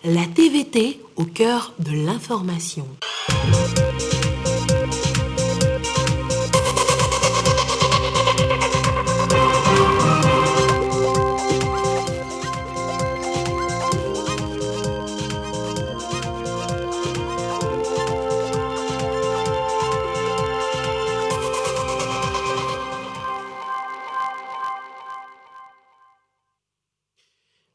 La TVT au cœur de l'information.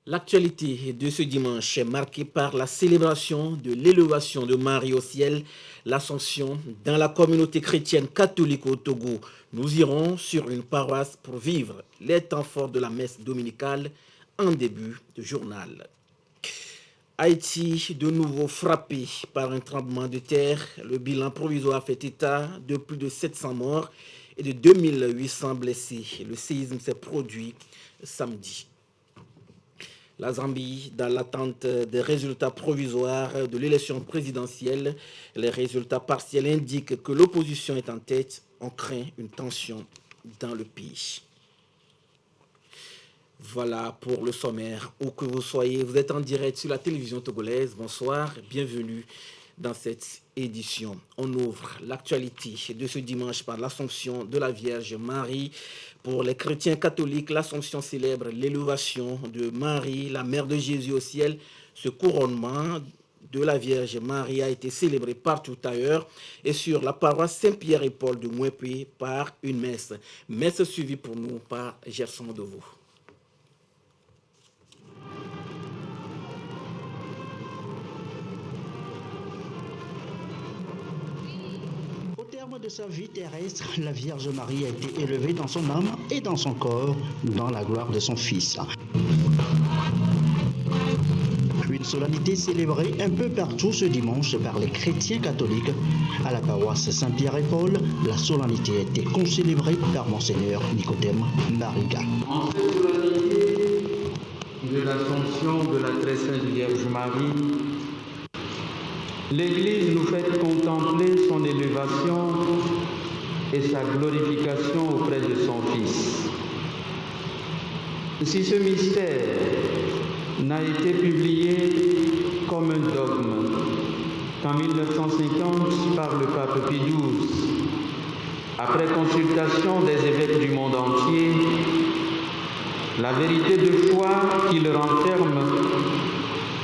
L'actualité de ce dimanche est marquée par la célébration de l'élévation de Marie au ciel, l'Assomption dans la communauté chrétienne catholique au Togo. Nous irons sur une paroisse pour vivre les temps forts de la messe dominicale en début de journal. Haïti, de nouveau frappé par un tremblement de terre. Le bilan provisoire fait état de plus de 700 morts et de 2800 blessés. Le séisme s'est produit samedi. La Zambie, dans l'attente des résultats provisoires de l'élection présidentielle, les résultats partiels indiquent que l'opposition est en tête. On craint une tension dans le pays. Voilà pour le sommaire. Où que vous soyez, vous êtes en direct sur la télévision togolaise. Bonsoir, bienvenue dans cette édition. On ouvre l'actualité de ce dimanche par l'Assomption de la Vierge Marie. Pour les chrétiens catholiques, l'Assomption célèbre l'élévation de Marie, la mère de Jésus au ciel. Ce couronnement de la Vierge Marie a été célébré partout ailleurs et sur la paroisse Saint-Pierre et Paul de Mouépé par une messe. Messe suivie pour nous par Gerson Deveau. De sa vie terrestre, la Vierge Marie a été élevée dans son âme et dans son corps, dans la gloire de son Fils. Une solennité célébrée un peu partout ce dimanche par les chrétiens catholiques. À la paroisse Saint-Pierre et Paul, la solennité a été concélébrée par Monseigneur Nicodème Mariga. En cette solennité de l'Assomption de la très sainte Vierge Marie, l'Église nous fait contempler son élévation et sa glorification auprès de son Fils. Si ce mystère n'a été publié comme un dogme qu'en 1950 par le pape Pie XII, après consultation des évêques du monde entier, la vérité de foi qui le renferme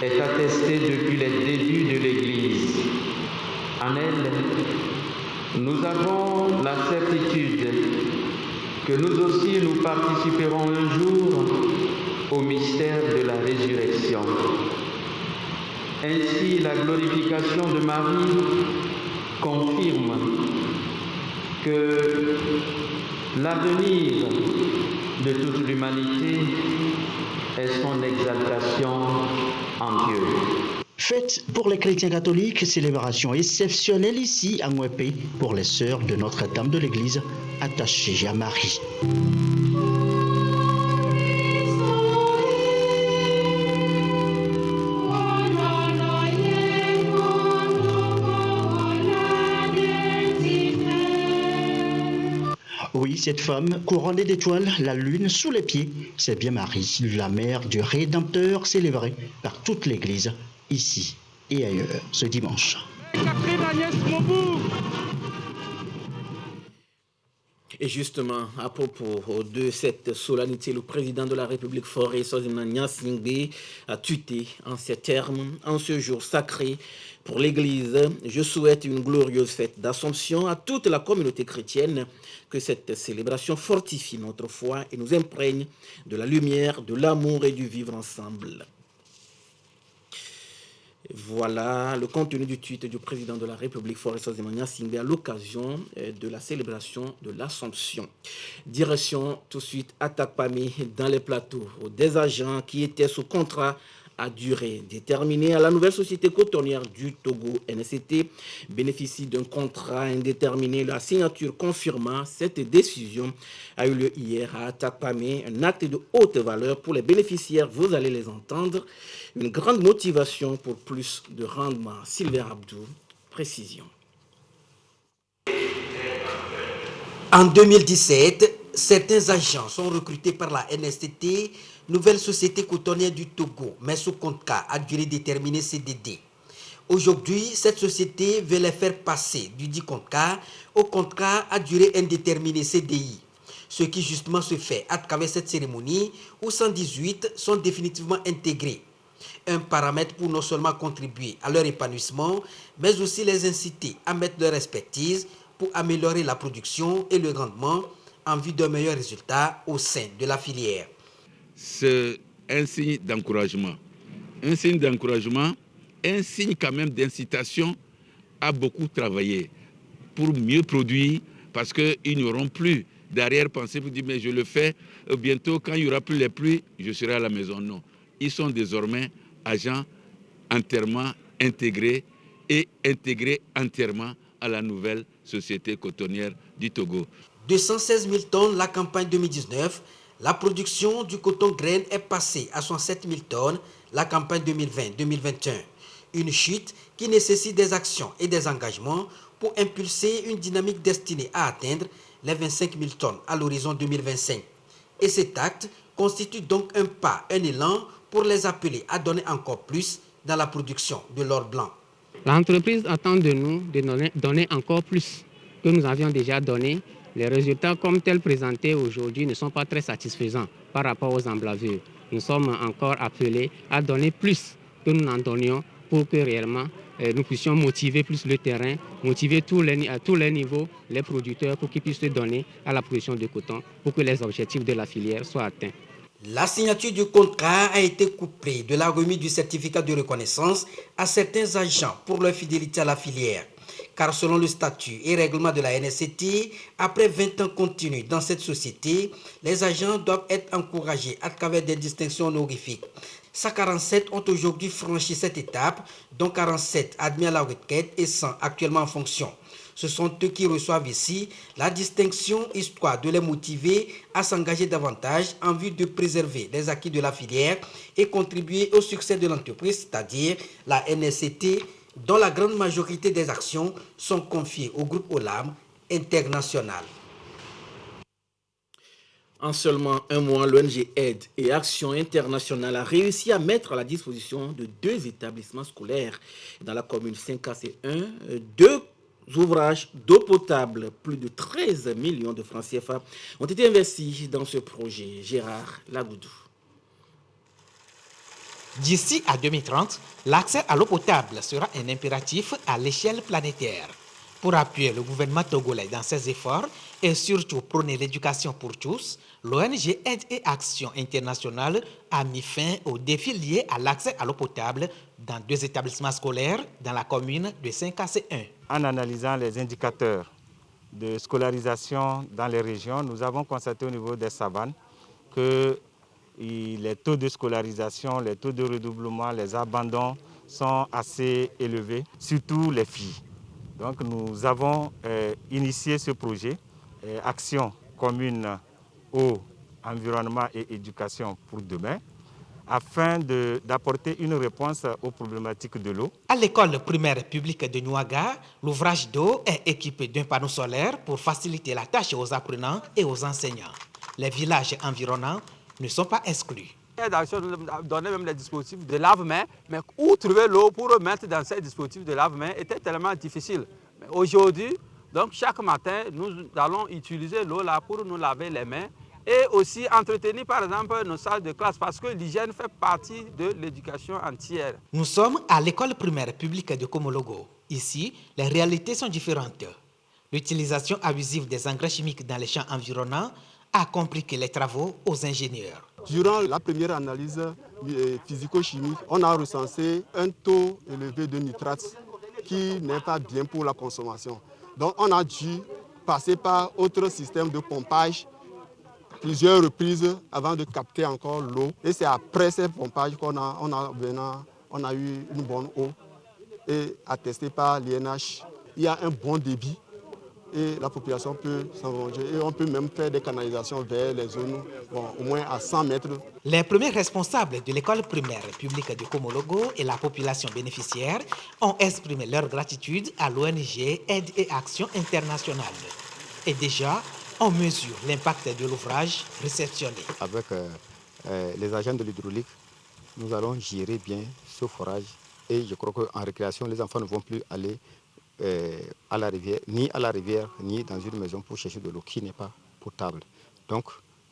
est attestée depuis les débuts de l'Église. En elle, nous avons la certitude que nous aussi nous participerons un jour au mystère de la résurrection. Ainsi, la glorification de Marie confirme que l'avenir de toute l'humanité est son exaltation en Dieu. Fête pour les chrétiens catholiques, célébration exceptionnelle ici à Mouépé pour les sœurs de Notre-Dame de l'Église attachées à Marie. Oui, cette femme, couronnée d'étoiles, la lune sous les pieds, c'est bien Marie, la mère du Rédempteur, célébrée par toute l'Église, ici et ailleurs, ce dimanche. Et justement, à propos de cette solennité, le président de la République, Faure Sozimana Gnassingbé, a tuité en ces termes, en ce jour sacré pour l'Église. Je souhaite une glorieuse fête d'Assomption à toute la communauté chrétienne, que cette célébration fortifie notre foi et nous imprègne de la lumière, de l'amour et du vivre ensemble. Voilà le contenu du tweet du président de la République, Faure Sozimana Gnassingbé, à l'occasion de la célébration de l'Assomption. Direction tout de suite à Takpamé, dans les plateaux, des agents qui étaient sous contrat à durée déterminée à la nouvelle société cotonnière du Togo, NST, bénéficie d'un contrat indéterminé. La signature confirmant cette décision a eu lieu hier à Takpamé, un acte de haute valeur pour les bénéficiaires, vous allez les entendre, une grande motivation pour plus de rendement. Sylvain Abdou, précision. En 2017, Certains agents sont recrutés par la NSTT, nouvelle société cotonnière du Togo, mais sous contrat à durée déterminée CDD. Aujourd'hui, cette société veut les faire passer du dit contrat au contrat à durée indéterminée CDI. Ce qui justement se fait à travers cette cérémonie où 118 sont définitivement intégrés. Un paramètre pour non seulement contribuer à leur épanouissement, mais aussi les inciter à mettre leur expertise pour améliorer la production et le rendement en vue d'un meilleur résultat au sein de la filière. C'est un signe d'encouragement. Un signe d'encouragement, un signe quand même d'incitation à beaucoup travailler pour mieux produire parce qu'ils n'auront plus d'arrière-pensée pour dire mais je le fais bientôt quand il n'y aura plus les pluies, je serai à la maison. Non, ils sont désormais agents entièrement intégrés et intégrés entièrement à la nouvelle société cotonnière du Togo. 216 000 tonnes la campagne 2019, la production du coton graine est passée à 107 000 tonnes la campagne 2020-2021. Une chute qui nécessite des actions et des engagements pour impulser une dynamique destinée à atteindre les 25 000 tonnes à l'horizon 2025. Et cet acte constitue donc un pas, un élan pour les appeler à donner encore plus dans la production de l'or blanc. L'entreprise attend de nous de donner encore plus que nous avions déjà donné. Les résultats comme tels présentés aujourd'hui ne sont pas très satisfaisants par rapport aux emblavures. Nous sommes encore appelés à donner plus que nous n'en donnions pour que réellement nous puissions motiver plus le terrain, motiver à tous les niveaux les producteurs pour qu'ils puissent se donner à la production de coton pour que les objectifs de la filière soient atteints. La signature du contrat a été couplée de la remise du certificat de reconnaissance à certains agents pour leur fidélité à la filière. Car selon le statut et règlement de la NSCT, après 20 ans continus dans cette société, les agents doivent être encouragés à travers des distinctions honorifiques. 147 ont aujourd'hui franchi cette étape, dont 47 admis à la retraite et 100 actuellement en fonction. Ce sont eux qui reçoivent ici la distinction histoire de les motiver à s'engager davantage en vue de préserver les acquis de la filière et contribuer au succès de l'entreprise, c'est-à-dire la NSCT, dont la grande majorité des actions sont confiées au groupe OLAM international. En seulement un mois, l'ONG Aide et Action Internationale a réussi à mettre à la disposition de 2 établissements scolaires dans la commune 5AC1, 2 ouvrages d'eau potable. Plus de 13 millions de francs CFA ont été investis dans ce projet. Gérard Lagoudou. D'ici à 2030, l'accès à l'eau potable sera un impératif à l'échelle planétaire. Pour appuyer le gouvernement togolais dans ses efforts et surtout prôner l'éducation pour tous, l'ONG Aide et Action Internationale a mis fin aux défis liés à l'accès à l'eau potable dans 2 établissements scolaires dans la commune de 5AC1. En analysant les indicateurs de scolarisation dans les régions, nous avons constaté au niveau des savanes que les taux de scolarisation, les taux de redoublement, les abandons sont assez élevés, surtout les filles. Donc nous avons initié ce projet, Action commune eau, environnement et éducation pour demain, afin d'apporter une réponse aux problématiques de l'eau. À l'école primaire publique de Nouaga, l'ouvrage d'eau est équipé d'un panneau solaire pour faciliter la tâche aux apprenants et aux enseignants. Les villages environnants ne sont pas exclus. D'action donnait même les dispositifs de lave-main, mais où trouver l'eau pour mettre dans ces dispositifs de lave-main était tellement difficile. Aujourd'hui, donc chaque matin, nous allons utiliser l'eau là pour nous laver les mains et aussi entretenir par exemple nos salles de classe parce que l'hygiène fait partie de l'éducation entière. Nous sommes à l'école primaire publique de Komologo. Ici, les réalités sont différentes. L'utilisation abusive des engrais chimiques dans les champs environnants a compliqué les travaux aux ingénieurs. Durant la première analyse physico-chimique, on a recensé un taux élevé de nitrates qui n'est pas bien pour la consommation. Donc on a dû passer par autre système de pompage plusieurs reprises avant de capter encore l'eau. Et c'est après ces pompages qu'on a eu une bonne eau et attesté par l'INH. Il y a un bon débit et la population peut s'en venger. Et on peut même faire des canalisations vers les zones au moins à 100 mètres. Les premiers responsables de l'école primaire publique de Komologo et la population bénéficiaire ont exprimé leur gratitude à l'ONG Aide et Action Internationale. Et déjà, on mesure l'impact de l'ouvrage réceptionné. Avec les agents de l'hydraulique, nous allons gérer bien ce forage et je crois qu'en récréation, les enfants ne vont plus aller à la rivière, ni dans une maison pour chercher de l'eau qui n'est pas potable. Donc,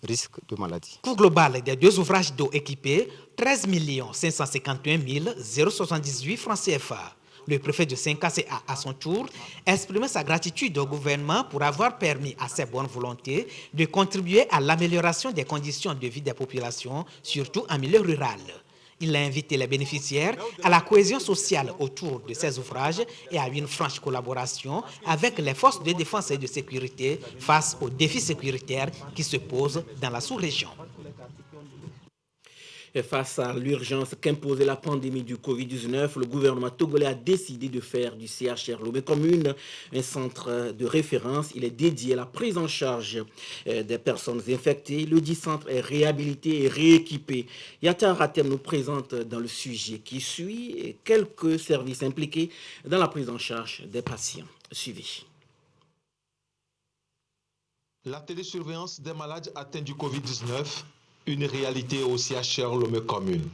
risque de maladie. Coût global des 2 ouvrages d'eau équipés, 13 551 078 francs CFA. Le préfet de Saint-Cassé a, à son tour, exprimé sa gratitude au gouvernement pour avoir permis à ses bonnes volontés de contribuer à l'amélioration des conditions de vie des populations, surtout en milieu rural. Il a invité les bénéficiaires à la cohésion sociale autour de ces ouvrages et à une franche collaboration avec les forces de défense et de sécurité face aux défis sécuritaires qui se posent dans la sous-région. Et face à l'urgence qu'imposait la pandémie du Covid-19, le gouvernement togolais a décidé de faire du CHR Lomé Commune un centre de référence. Il est dédié à la prise en charge des personnes infectées. Le dit centre est réhabilité et rééquipé. Yatar Ratem nous présente dans le sujet qui suit quelques services impliqués dans la prise en charge des patients. Suivez. La télésurveillance des malades atteints du Covid-19, une réalité au CHR Lomé Commune.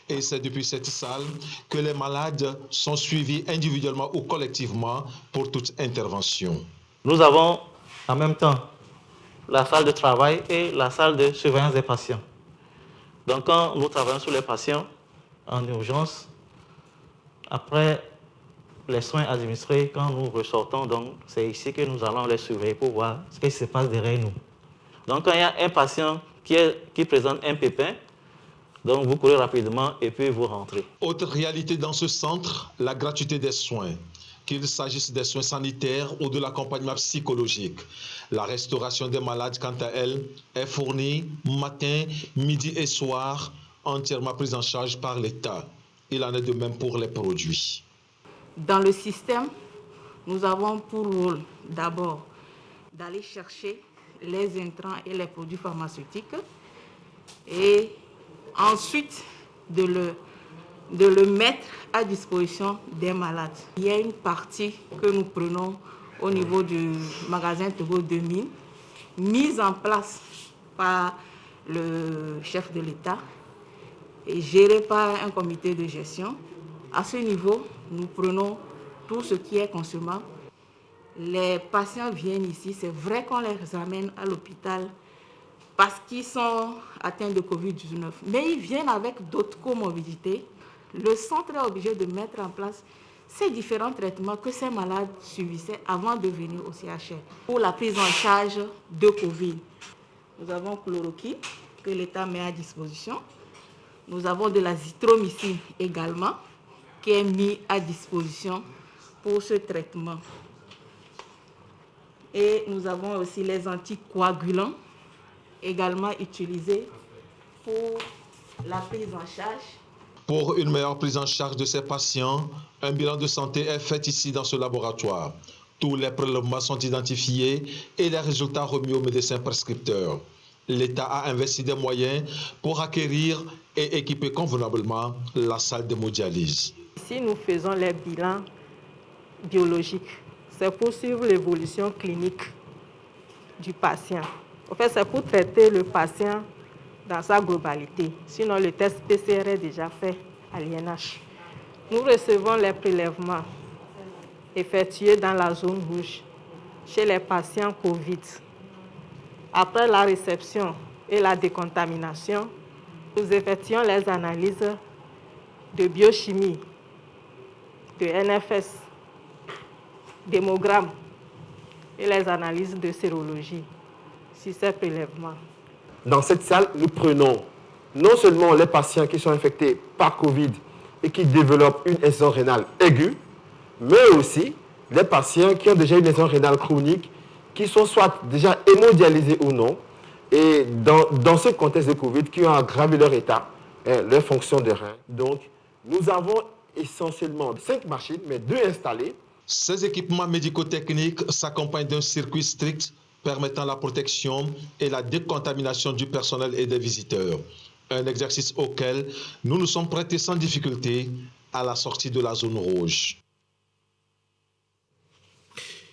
Et c'est depuis cette salle que les malades sont suivis individuellement ou collectivement pour toute intervention. Nous avons en même temps la salle de travail et la salle de surveillance des patients. Donc quand nous travaillons sur les patients en urgence, après les soins administrés, quand nous ressortons, donc c'est ici que nous allons les surveiller pour voir ce qui se passe derrière nous. Donc quand il y a un patient qui présente un pépin, donc vous courez rapidement et puis vous rentrez. Autre réalité dans ce centre, la gratuité des soins. Qu'il s'agisse des soins sanitaires ou de l'accompagnement psychologique. La restauration des malades, quant à elle, est fournie matin, midi et soir, entièrement prise en charge par l'État. Il en est de même pour les produits. Dans le système, nous avons pour rôle d'abord d'aller chercher les intrants et les produits pharmaceutiques et ensuite de le mettre à disposition des malades. Il y a une partie que nous prenons au niveau du magasin Togo 2000, mise en place par le chef de l'État et gérée par un comité de gestion. À ce niveau, nous prenons tout ce qui est consommable. Les patients viennent ici, c'est vrai qu'on les amène à l'hôpital parce qu'ils sont atteints de Covid-19, mais ils viennent avec d'autres comorbidités. Le centre est obligé de mettre en place ces différents traitements que ces malades subissaient avant de venir au CHR. Pour la prise en charge de Covid, nous avons chloroquine que l'État met à disposition. Nous avons de l'azithromycine également qui est mis à disposition pour ce traitement. Et nous avons aussi les anticoagulants également utilisés pour la prise en charge. Pour une meilleure prise en charge de ces patients, un bilan de santé est fait ici dans ce laboratoire. Tous les prélèvements sont identifiés et les résultats remis aux médecins prescripteurs. L'État a investi des moyens pour acquérir et équiper convenablement la salle d'hémodialyse. Ici, nous faisons les bilans biologiques. C'est pour suivre l'évolution clinique du patient. En fait, c'est pour traiter le patient dans sa globalité. Sinon, le test PCR est déjà fait à l'INH. Nous recevons les prélèvements effectués dans la zone rouge chez les patients COVID. Après la réception et la décontamination, nous effectuons les analyses de biochimie, de NFS, d'hémogramme et les analyses de sérologie sur ces prélèvements. Dans cette salle, nous prenons non seulement les patients qui sont infectés par Covid et qui développent une insuffisance rénale aiguë, mais aussi les patients qui ont déjà une insuffisance rénale chronique, qui sont soit déjà hémodialysés ou non, et dans ce contexte de Covid, qui ont aggravé leur état, leur fonction de rein. Donc, nous avons essentiellement 5 machines, mais 2 installées. Ces équipements médico-techniques s'accompagnent d'un circuit strict permettant la protection et la décontamination du personnel et des visiteurs. Un exercice auquel nous nous sommes prêtés sans difficulté à la sortie de la zone rouge.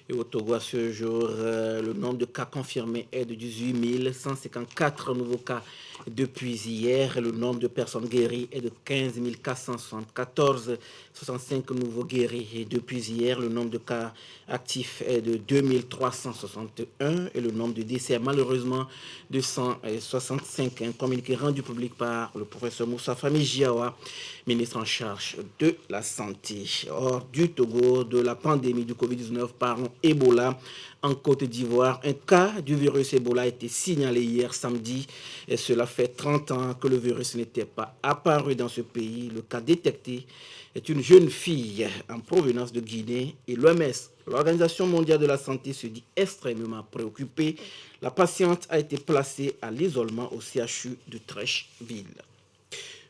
Et au Togo, à ce jour, le nombre de cas confirmés est de 18 154 nouveaux cas depuis hier. Le nombre de personnes guéries est de 15 474, 65 nouveaux guéris depuis hier. Le nombre de cas actifs est de 2361 et le nombre de décès est malheureusement de 165. Un communiqué rendu public par le professeur Moussa Fami Jiawa, ministre en charge de la Santé. Hors du Togo, de la pandémie du Covid-19 par Ebola en Côte d'Ivoire. Un cas du virus Ebola a été signalé hier samedi et cela fait 30 ans que le virus n'était pas apparu dans ce pays. Le cas détecté est une jeune fille en provenance de Guinée et l'OMS, l'Organisation mondiale de la santé, se dit extrêmement préoccupée. La patiente a été placée à l'isolement au CHU de Trècheville.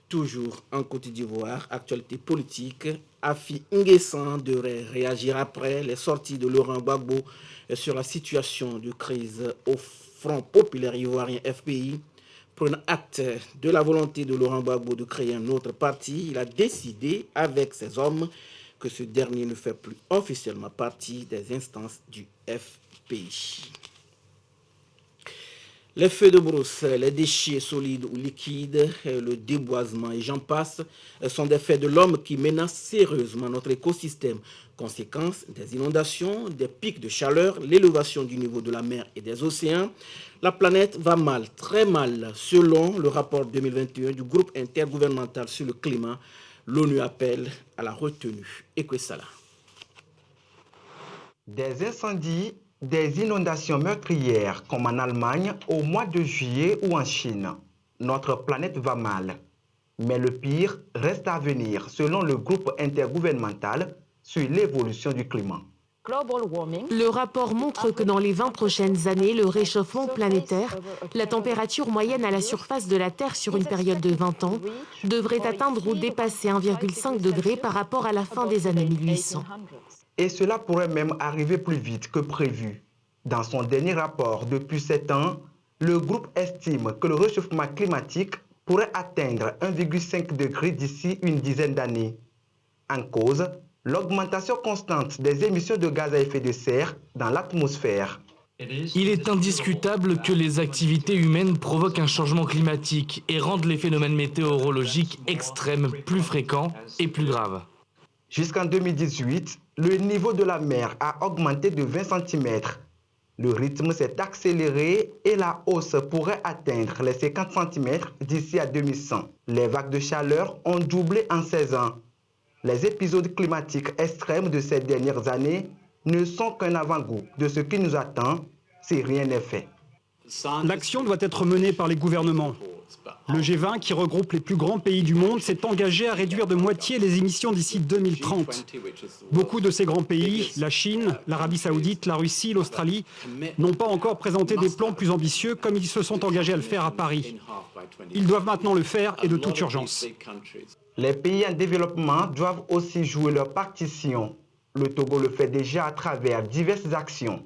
Toujours en Côte d'Ivoire, actualité politique, Afi Nguessan devrait réagir après les sorties de Laurent Gbagbo sur la situation de crise au Front populaire ivoirien FPI. Prenant acte de la volonté de Laurent Gbagbo de créer un autre parti, il a décidé avec ses hommes que ce dernier ne fait plus officiellement partie des instances du FPI. Les feux de brousse, les déchets solides ou liquides, le déboisement et j'en passe sont des faits de l'homme qui menacent sérieusement notre écosystème. Conséquence des inondations, des pics de chaleur, l'élévation du niveau de la mer et des océans. La planète va mal, très mal, selon le rapport 2021 du groupe intergouvernemental sur le climat. L'ONU appelle à la retenue. Ekwesala. Des incendies, des inondations meurtrières comme en Allemagne au mois de juillet ou en Chine. Notre planète va mal. Mais le pire reste à venir selon le groupe intergouvernemental sur l'évolution du climat. Le rapport montre que dans les 20 prochaines années, le réchauffement planétaire, la température moyenne à la surface de la Terre sur une période de 20 ans, devrait atteindre ou dépasser 1,5 degré par rapport à la fin des années 1800. Et cela pourrait même arriver plus vite que prévu. Dans son dernier rapport depuis 7 ans, le groupe estime que le réchauffement climatique pourrait atteindre 1,5 degré d'ici une dizaine d'années. En cause, l'augmentation constante des émissions de gaz à effet de serre dans l'atmosphère. Il est indiscutable que les activités humaines provoquent un changement climatique et rendent les phénomènes météorologiques extrêmes plus fréquents et plus graves. Jusqu'en 2018, le niveau de la mer a augmenté de 20 cm. Le rythme s'est accéléré et la hausse pourrait atteindre les 50 cm d'ici à 2100. Les vagues de chaleur ont doublé en 16 ans. Les épisodes climatiques extrêmes de ces dernières années ne sont qu'un avant-goût de ce qui nous attend si rien n'est fait. L'action doit être menée par les gouvernements. Le G20, qui regroupe les plus grands pays du monde, s'est engagé à réduire de moitié les émissions d'ici 2030. Beaucoup de ces grands pays, la Chine, l'Arabie Saoudite, la Russie, l'Australie, n'ont pas encore présenté des plans plus ambitieux comme ils se sont engagés à le faire à Paris. Ils doivent maintenant le faire et de toute urgence. Les pays en développement doivent aussi jouer leur partition. Le Togo le fait déjà à travers diverses actions.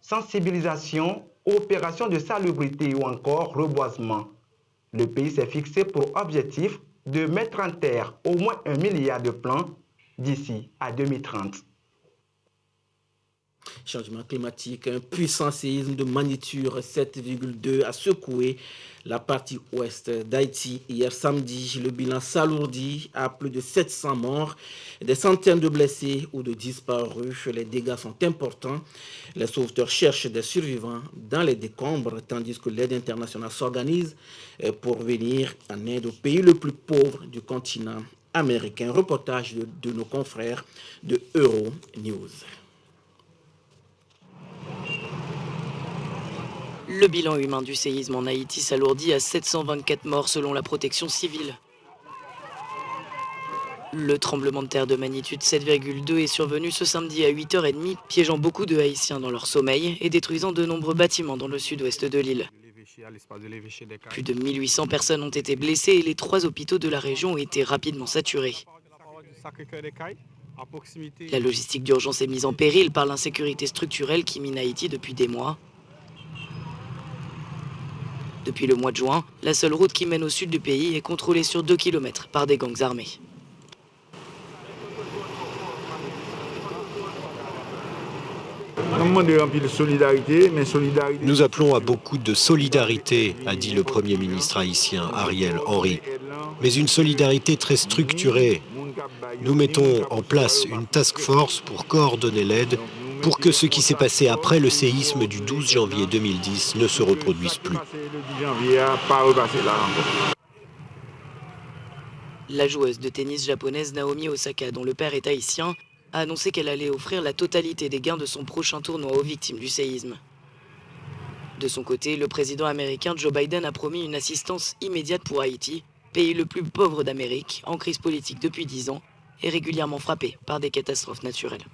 Sensibilisation, opérations de salubrité ou encore reboisement. Le pays s'est fixé pour objectif de mettre en terre au moins 1 milliard de plants d'ici à 2030. Changement climatique, un puissant séisme de magnitude 7,2 a secoué la partie ouest d'Haïti hier samedi. Le bilan s'alourdit à plus de 700 morts, des centaines de blessés ou de disparus. Les dégâts sont importants. Les sauveteurs cherchent des survivants dans les décombres, tandis que l'aide internationale s'organise pour venir en aide au pays le plus pauvre du continent américain. Reportage de nos confrères de Euronews. Le bilan humain du séisme en Haïti s'alourdit à 724 morts selon la protection civile. Le tremblement de terre de magnitude 7,2 est survenu ce samedi à 8h30, piégeant beaucoup de Haïtiens dans leur sommeil et détruisant de nombreux bâtiments dans le sud-ouest de l'île. Plus de 1800 personnes ont été blessées et les 3 hôpitaux de la région ont été rapidement saturés. La logistique d'urgence est mise en péril par l'insécurité structurelle qui mine Haïti depuis des mois. Depuis le mois de juin, la seule route qui mène au sud du pays est contrôlée sur 2 km par des gangs armés. Nous appelons à beaucoup de solidarité, a dit le Premier ministre haïtien Ariel Henry. Mais une solidarité très structurée. Nous mettons en place une task force pour coordonner l'aide pour que ce qui s'est passé après le séisme du 12 janvier 2010 ne se reproduise plus. La joueuse de tennis japonaise Naomi Osaka, dont le père est haïtien, a annoncé qu'elle allait offrir la totalité des gains de son prochain tournoi aux victimes du séisme. De son côté, le président américain Joe Biden a promis une assistance immédiate pour Haïti, pays le plus pauvre d'Amérique, en crise politique depuis 10 ans et régulièrement frappé par des catastrophes naturelles.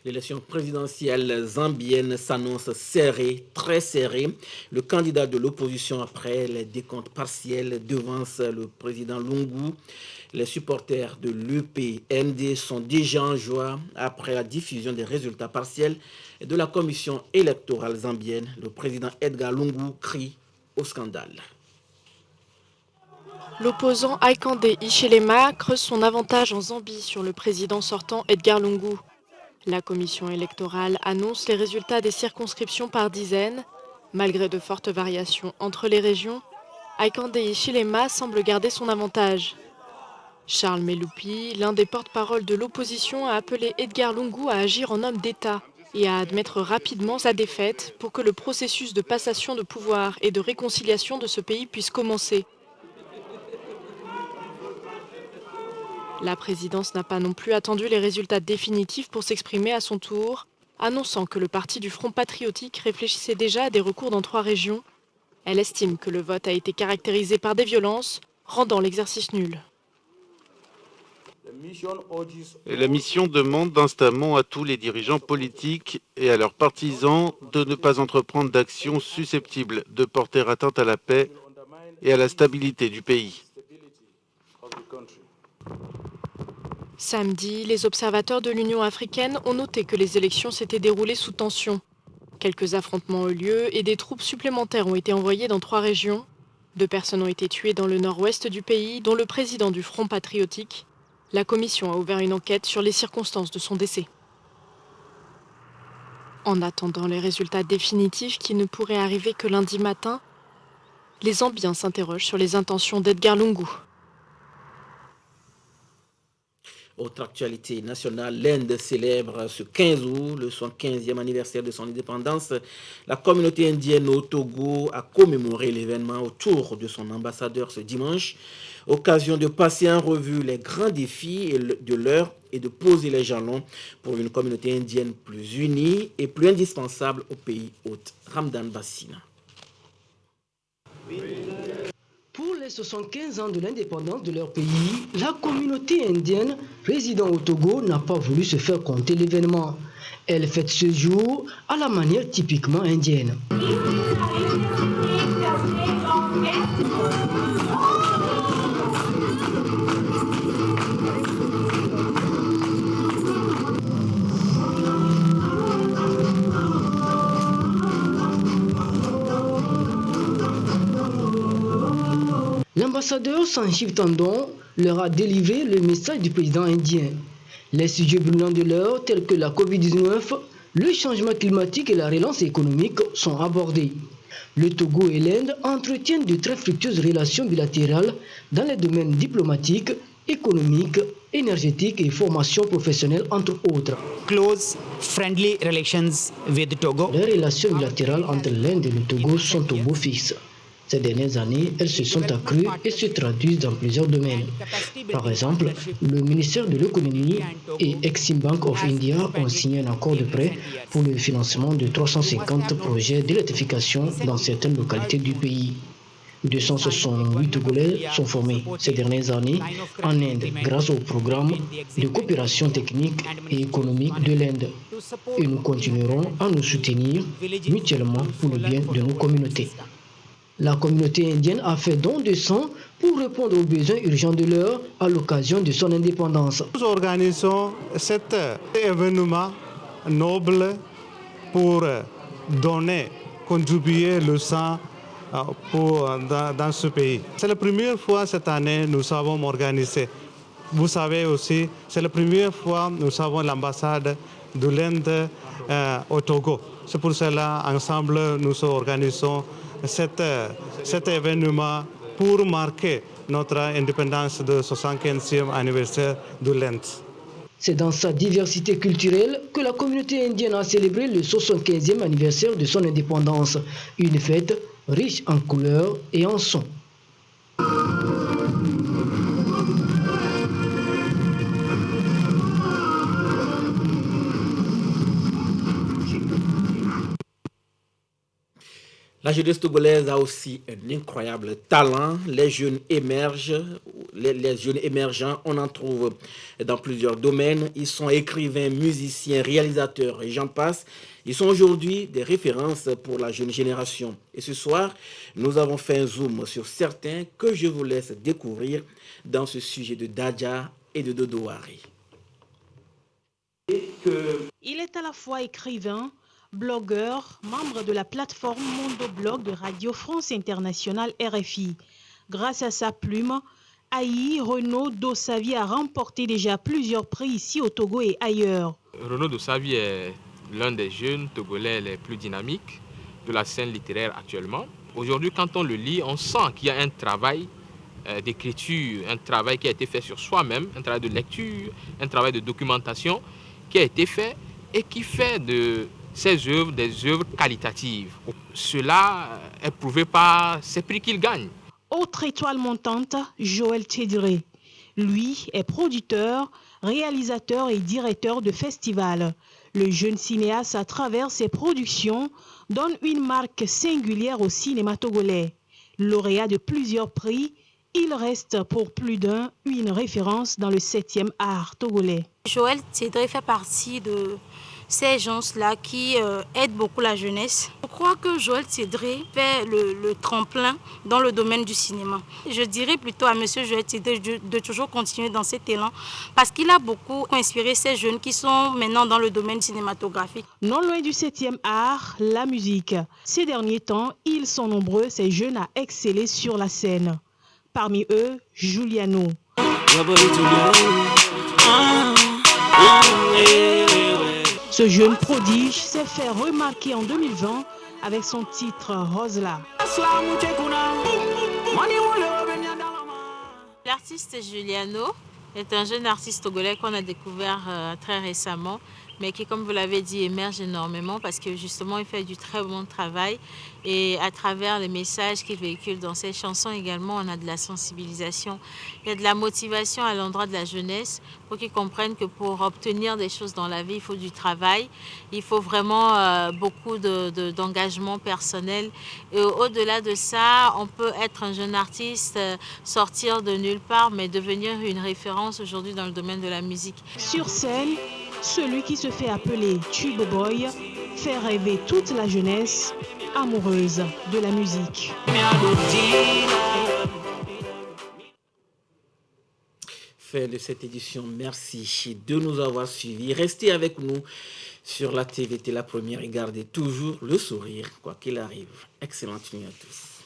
L'élection présidentielle zambienne s'annonce serrée, très serrée. Le candidat de l'opposition après les décomptes partiels devance le président Lungu. Les supporters de l'UPND sont déjà en joie après la diffusion des résultats partiels de la commission électorale zambienne. Le président Edgar Lungu crie au scandale. L'opposant Hakainde Hichilema creuse son avantage en Zambie sur le président sortant Edgar Lungu. La commission électorale annonce les résultats des circonscriptions par dizaines. Malgré de fortes variations entre les régions, Hakainde Hichilema semble garder son avantage. Charles Melupi, l'un des porte-parole de l'opposition, a appelé Edgar Lungu à agir en homme d'État et à admettre rapidement sa défaite pour que le processus de passation de pouvoir et de réconciliation de ce pays puisse commencer. La présidence n'a pas non plus attendu les résultats définitifs pour s'exprimer à son tour, annonçant que le parti du Front patriotique réfléchissait déjà à des recours dans 3 régions. Elle estime que le vote a été caractérisé par des violences, rendant l'exercice nul. La mission demande instamment à tous les dirigeants politiques et à leurs partisans de ne pas entreprendre d'actions susceptibles de porter atteinte à la paix et à la stabilité du pays. Samedi, les observateurs de l'Union africaine ont noté que les élections s'étaient déroulées sous tension. Quelques affrontements ont eu lieu et des troupes supplémentaires ont été envoyées dans 3 régions. 2 personnes ont été tuées dans le nord-ouest du pays, dont le président du Front patriotique. La commission a ouvert une enquête sur les circonstances de son décès. En attendant les résultats définitifs qui ne pourraient arriver que lundi matin, les Zambiens s'interrogent sur les intentions d'Edgar Lungu. Autre actualité nationale, l'Inde célèbre ce 15 août le 75e anniversaire de son indépendance. La communauté indienne au Togo a commémoré l'événement autour de son ambassadeur ce dimanche. Occasion de passer en revue les grands défis de l'heure et de poser les jalons pour une communauté indienne plus unie et plus indispensable au pays hôte. Ramdan Bassina. Pour les 75 ans de l'indépendance de leur pays, la communauté indienne résidant au Togo n'a pas voulu se faire compter l'événement. Elle fête ce jour à la manière typiquement indienne. L'ambassadeur Sanjeev Tandon leur a délivré le message du président indien. Les sujets brûlants de l'heure, tels que la Covid-19, le changement climatique et la relance économique, sont abordés. Le Togo et l'Inde entretiennent de très fructueuses relations bilatérales dans les domaines diplomatiques, économiques, énergétiques et formation professionnelle, entre autres. Close, friendly relations with Togo. Les relations bilatérales entre l'Inde et le Togo sont au beau fixe. Ces dernières années, elles se sont accrues et se traduisent dans plusieurs domaines. Par exemple, le ministère de l'économie et Exim Bank of India ont signé un accord de prêt pour le financement de 350 projets d'électrification dans certaines localités du pays. 268 Togolais sont formés ces dernières années en Inde grâce au programme de coopération technique et économique de l'Inde. Et nous continuerons à nous soutenir mutuellement pour le bien de nos communautés. La communauté indienne a fait don de sang pour répondre aux besoins urgents de l'heure à l'occasion de son indépendance. Nous organisons cet événement noble pour donner, contribuer le sang dans ce pays. C'est la première fois cette année que nous avons organisé. Vous savez aussi, c'est la première fois que nous avons l'ambassade de l'Inde au Togo. C'est pour cela, ensemble, nous organisons cet événement pour marquer notre indépendance de 75e anniversaire de l'Inde. C'est dans sa diversité culturelle que la communauté indienne a célébré le 75e anniversaire de son indépendance, une fête riche en couleurs et en sons. La jeunesse togolaise a aussi un incroyable talent. Les jeunes émergent, les jeunes émergents, on en trouve dans plusieurs domaines. Ils sont écrivains, musiciens, réalisateurs et j'en passe. Ils sont aujourd'hui des références pour la jeune génération. Et ce soir, nous avons fait un zoom sur certains que je vous laisse découvrir dans ce sujet de Dadja et de Dodowari. Il est à la fois écrivain, blogueur, membre de la plateforme Mondoblog de Radio France Internationale RFI. Grâce à sa plume, Aïe Renaud Dossavi a remporté déjà plusieurs prix ici au Togo et ailleurs. Renaud Dossavi est l'un des jeunes Togolais les plus dynamiques de la scène littéraire actuellement. Aujourd'hui, quand on le lit, on sent qu'il y a un travail d'écriture, un travail qui a été fait sur soi-même, un travail de lecture, un travail de documentation qui a été fait et qui fait de ses œuvres des œuvres qualitatives. Cela est prouvé par ces prix qu'il gagne. Autre étoile montante, Joël Tchédiré. Lui est producteur, réalisateur et directeur de festivals. Le jeune cinéaste, à travers ses productions, donne une marque singulière au cinéma togolais. Lauréat de plusieurs prix, il reste pour plus d'un une référence dans le 7e art togolais. Joël Tchédiré fait partie de ces gens-là qui aident beaucoup la jeunesse. Je crois que Joël Tchédiré fait le tremplin dans le domaine du cinéma. Je dirais plutôt à M. Joël Tchédiré de toujours continuer dans cet élan parce qu'il a beaucoup inspiré ces jeunes qui sont maintenant dans le domaine cinématographique. Non loin du 7e art, la musique. Ces derniers temps, ils sont nombreux, ces jeunes à exceller sur la scène. Parmi eux, Juliano. Ce jeune prodige s'est fait remarquer en 2020 avec son titre Rosla. L'artiste Juliano est un jeune artiste togolais qu'on a découvert très récemment, mais qui, comme vous l'avez dit, émerge énormément parce que justement, il fait du très bon travail. Et à travers les messages qu'il véhicule dans ses chansons également, on a de la sensibilisation. Il y a de la motivation à l'endroit de la jeunesse pour qu'ils comprennent que pour obtenir des choses dans la vie, il faut du travail. Il faut vraiment beaucoup d'engagement personnel. Et au-delà de ça, on peut être un jeune artiste, sortir de nulle part, mais devenir une référence aujourd'hui dans le domaine de la musique. Sur scène, celui qui se fait appeler Tube Boy fait rêver toute la jeunesse amoureuse de la musique. Fin de cette édition, merci de nous avoir suivis. Restez avec nous sur la TVT La Première et gardez toujours le sourire, quoi qu'il arrive. Excellente nuit à tous.